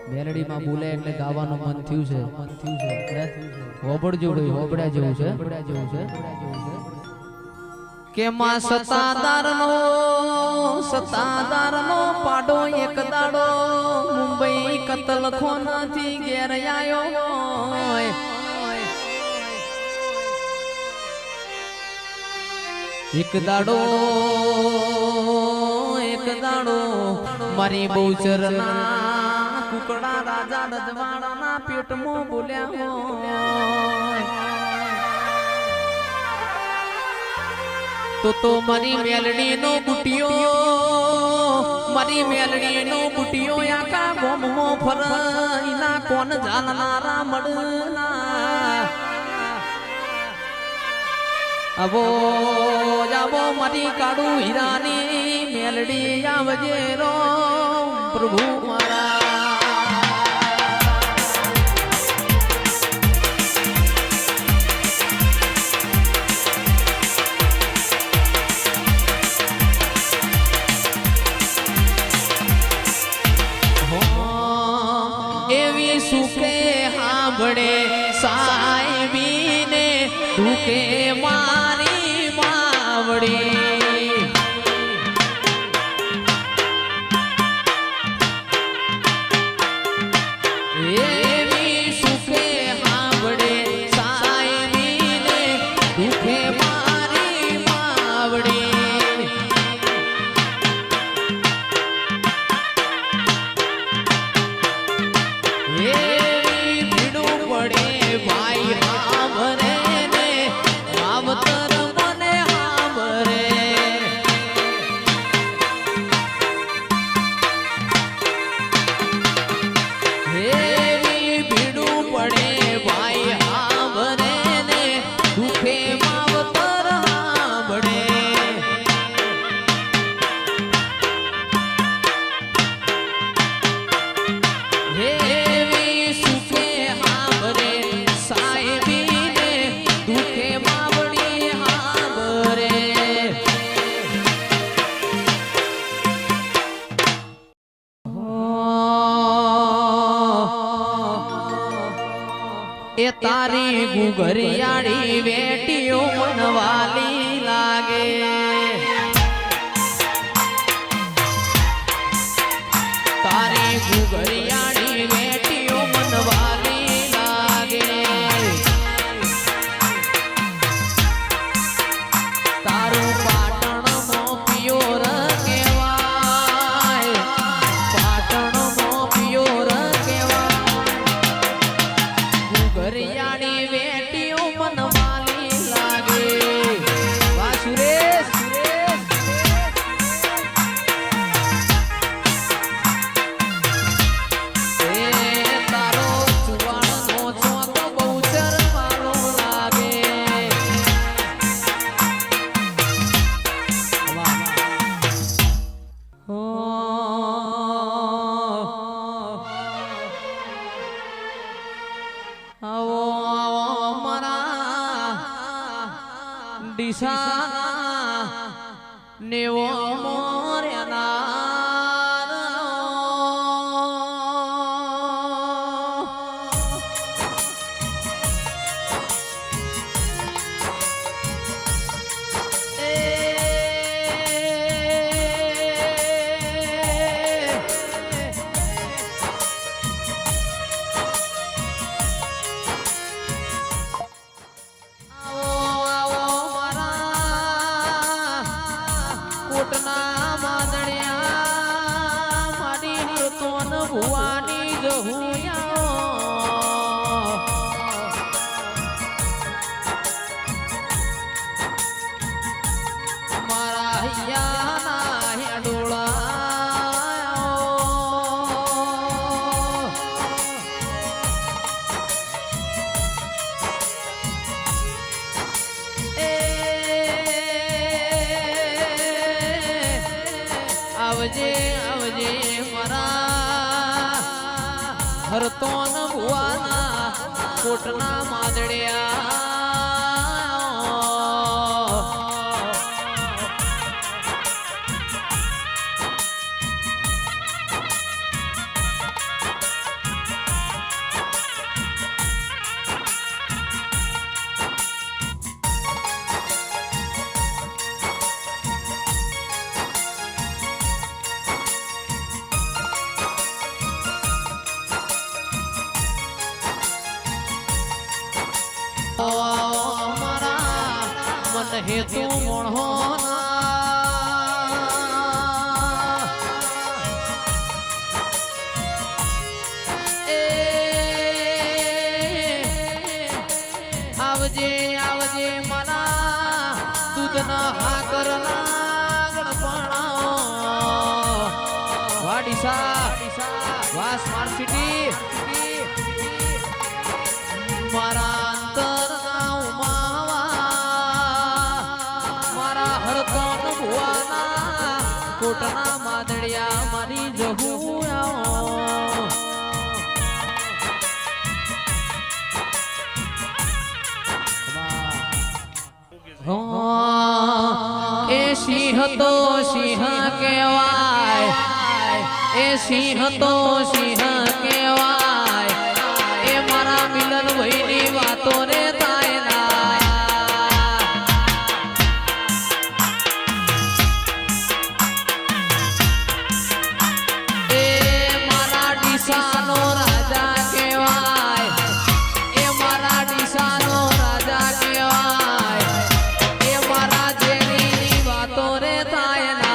મેલડી માં બોલે એટલે ગાવાનું મન થયું છે હોબળજો ભાઈ હોબળ્યા જેવું છે કે માં સતાદાર નો પાડો એક દાડો મુંબઈ કતલખોનાથી ઘેર આયો એક દાડો મારી બહુચરના કુકડા રાજા રજવાડાના પેટમાં બોલ્યા હોય તો મારી મેલડી નો બુટિયો આકા ગોમો ફરઈના કોણ જાણનારા મળના અબો જાબો મારી કાડુ હીરાની મેલડી આવજે રો પ્રભુ મારા એવી સુખે હાંભળે સાહેબીને દુખે મારી માવડી એવી સુખે હાંભળે સાહેબીને દુખે મારી માવડી એવી ભીડું પડે ભાઈ હાંભળે ને માવતર મને હાંભળે એવી ભીડું પડે ભાઈ હાંભળે ને દુખે માવતર હાંભળે એવી સુખે હાંભળે સાહેબીને દુખે માવડી હાંભળે એ તારી ગુગરિયાળી વેટીઓ મનવાલી લાગે તારી ગુગરિયાળી વેટીઓ મનવાલી લાગે તારું પાટણમાં પિયોર કહેવાય પાટણમાં પિયોર કહેવાય ગુગરિયાળી વેટીઓ મનવાલી લાગે વાહ સુરેશ તારો ચુવાણનો ચોક બહુચર મારો લાગે આવો મારા ડીસા નેવો કોટના માદણિયા માડી તોન ભુવાની જહુયા મારા હૈયાના હેડોળા આવજે આવજે મારા હરતોન ભુવાના કોટના માદડિયા મન હેતુ મોણો આવજે આવજે મારા દૂધના હાકરના ગણપણા વાડીસા વા સ્માર્ટ સિટી મારા અંતરના ઉમાવા મારા હરકન ભુવાના કોટના માદડિયા મારી જહું એ સિંહ તો સિંહ કહેવાય એ સિંહ તો સિંહ કહેવાય એ મારા મિલન ભાઈની વાતો રે તાયના એ મારા ડીસાનો રાજા કહેવાય એ મારા ડીસાનો રાજા કહેવાય એ મારા જેની વાતો રે તાયના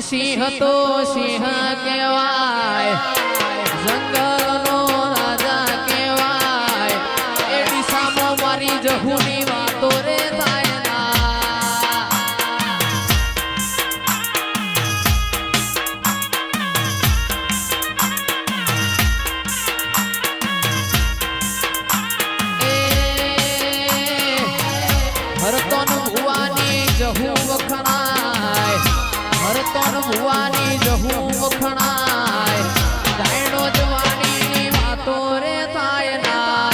સિંહ તો સિંહ કહેવાય જંગલનો રાજા કહેવાય એ દિશામાં મારી જહુની વાતો રે હરતન ભુવાની જહુ વખણાય હરતન ભુવાની જહુ વખણાય ગાયડો જવાનીની વાતો રે થાય ના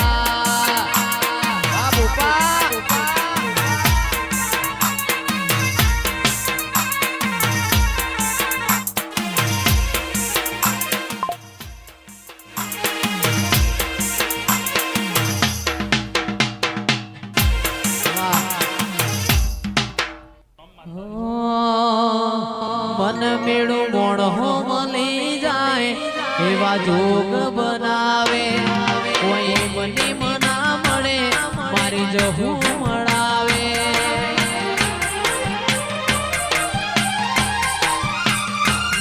બાપા મન મેળું મોણો મળી જાય એવા જોગ બનાવે કોઈ મની મના મળે મારી જહું મળાવે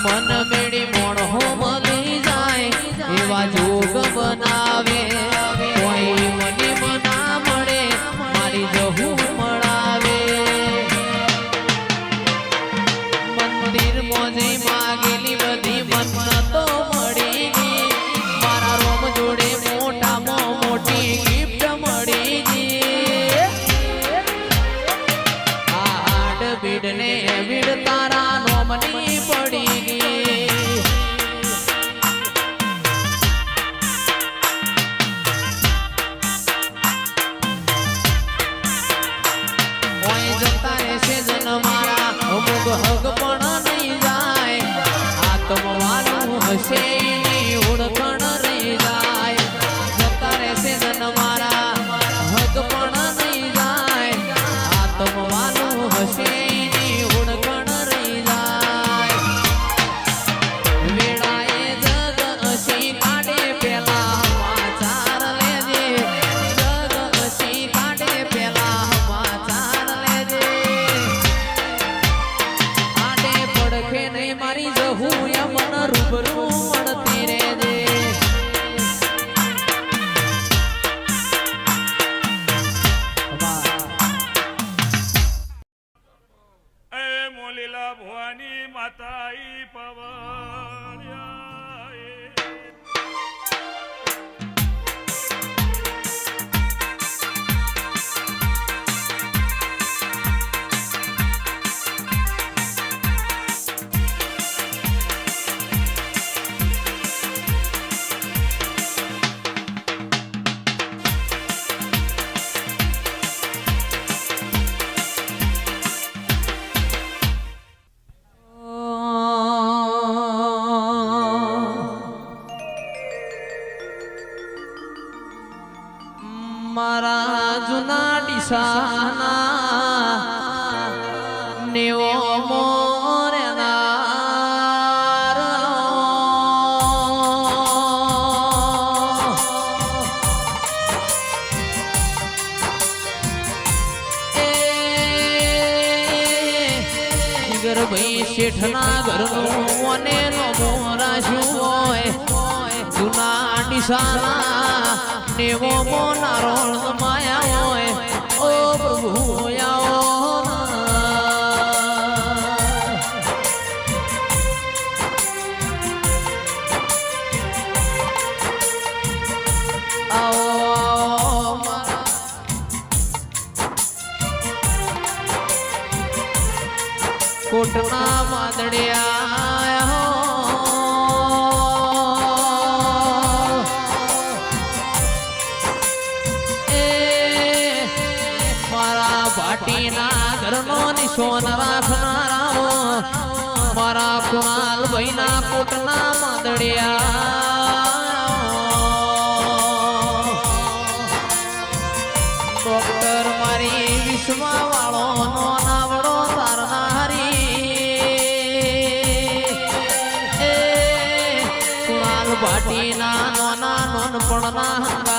મન મેળી મોણો મળી જાય એવા જોગ બનાવે કોઈ મની મના મળે મારી જહું મળાવે મંદિર મોજે માગેલી બધી મન્નતો મળી ગઈ મારા રોમ જોડે મોટામાં મોટી ગિફ્ટ મળી ગઈ આ હાડ બીડ ને બીડ તારા નોમની પડી ગઈ ઓય જતા રહેશે જન મારા અમુક હગ પણ નહીં જાય આત્મવાનું હશે એની ઓળખણ રહી જાય જતા રહેશે જન મારા હગ પણ નહીં જાય આત્મવાનું હશે એની ઓળખણ રહી જાય વેળાએ જગ હસી કાઢે પેલા સમાચાર લેજે જગ હસી કાઢે પેલા સમાચાર લેજે આડે પડખે નહીં મારી જહું યમન રૂબરૂ મળતી રહેજે એ મોલીલા ભવાની માતાઈ પવળ્યા ડીસાના નેવો મોરનાર ભાઈ શેઠના ઘરનું અને મોરાશું હોય જૂના ડીસાના નેવો મોનારો માયા હોય ઓ પ્રભુ કોટના વાદળિયા મારા ભાટીના ઘરનો નિશોન રાખનારા મારા કુણાલ ભાઈના કોટના વાદળિયા ડોક્ટર મારી વિશ્વા વાળો નો નાવડો તારનારી ભાટીના નોના નોનપણના